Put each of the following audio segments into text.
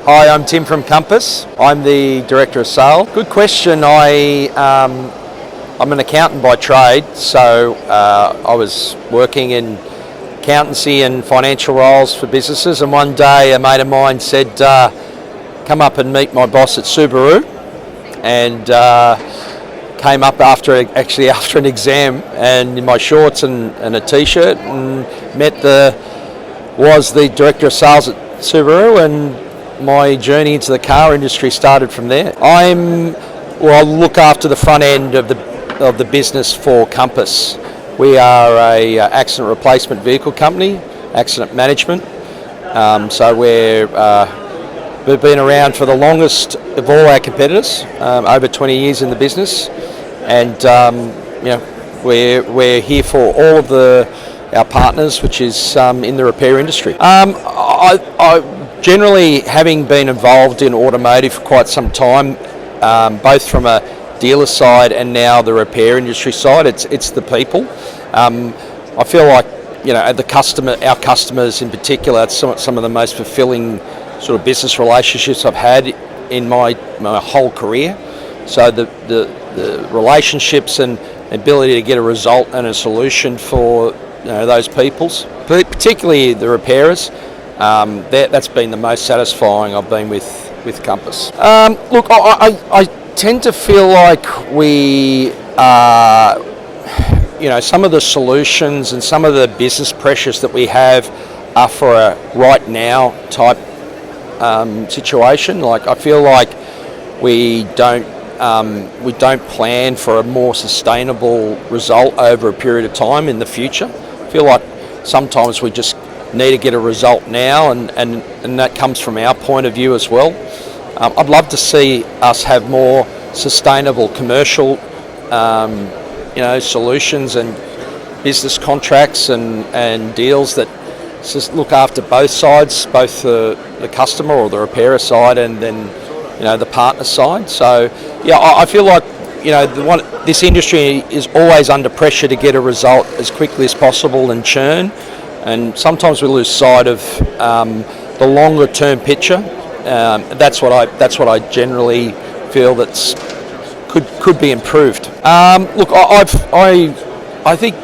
Hi, I'm Tim from Compass. I'm the Director of Sales. Good question. I'm an accountant by trade, so I was working in accountancy and financial roles for businesses, and one day a mate of mine said, come up and meet my boss at Subaru, and came up after an exam and in my shorts and a t-shirt, and was the Director of Sales at Subaru, and my journey into the car industry started from there. I look after the front end of the business for Compass. We are a accident replacement vehicle company, accident management. So we've been around for the longest of all our competitors, over 20 years in the business, and we're here for all of our partners, which is in the repair industry. Generally, having been involved in automotive for quite some time, both from a dealer side and now the repair industry side, it's the people. I feel like our customers in particular, it's some of the most fulfilling sort of business relationships I've had in my whole career. So the relationships and ability to get a result and a solution for those peoples, particularly the repairers. That's been the most satisfying I've been with Compass. Look, I tend to feel like we some of the solutions and some of the business pressures that we have are for a right now type situation. Like, I feel like we don't plan for a more sustainable result over a period of time in the future. I feel like sometimes we just need to get a result now, and that comes from our point of view as well. I'd love to see us have more sustainable commercial solutions and business contracts and deals that just look after both sides, both the customer or the repairer side, and then the partner side. So I feel like this industry is always under pressure to get a result as quickly as possible and churn. And sometimes we lose sight of the longer term picture. That's what I generally feel could be improved. Look, I think,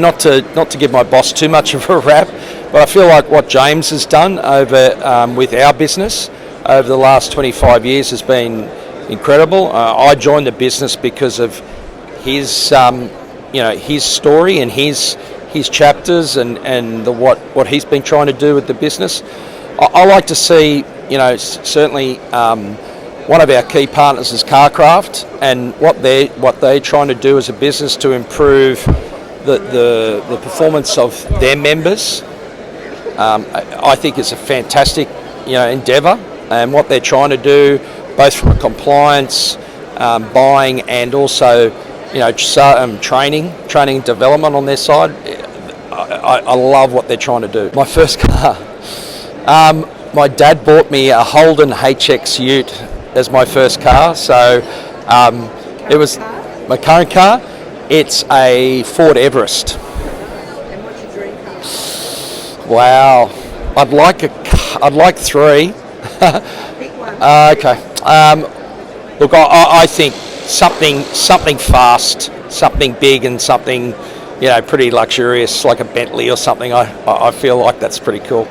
not to give my boss too much of a rap, but I feel like what James has done over with our business over the last 25 years has been incredible. I joined the business because of his story and his chapters and what he's been trying to do with the business. I like to see, certainly one of our key partners is Carcraft, and what they're trying to do as a business to improve the performance of their members. I think it's a fantastic endeavour, and what they're trying to do, both from a compliance, buying, and also training and development on their side. I love what they're trying to do. My first car, my dad bought me a Holden HX Ute as my first car. So it was my current car. It's a Ford Everest. And what's your dream car? Wow, I'd like three. Pick one. Okay. Look, I think something fast, something big, and something pretty luxurious, like a Bentley or something. I feel like that's pretty cool.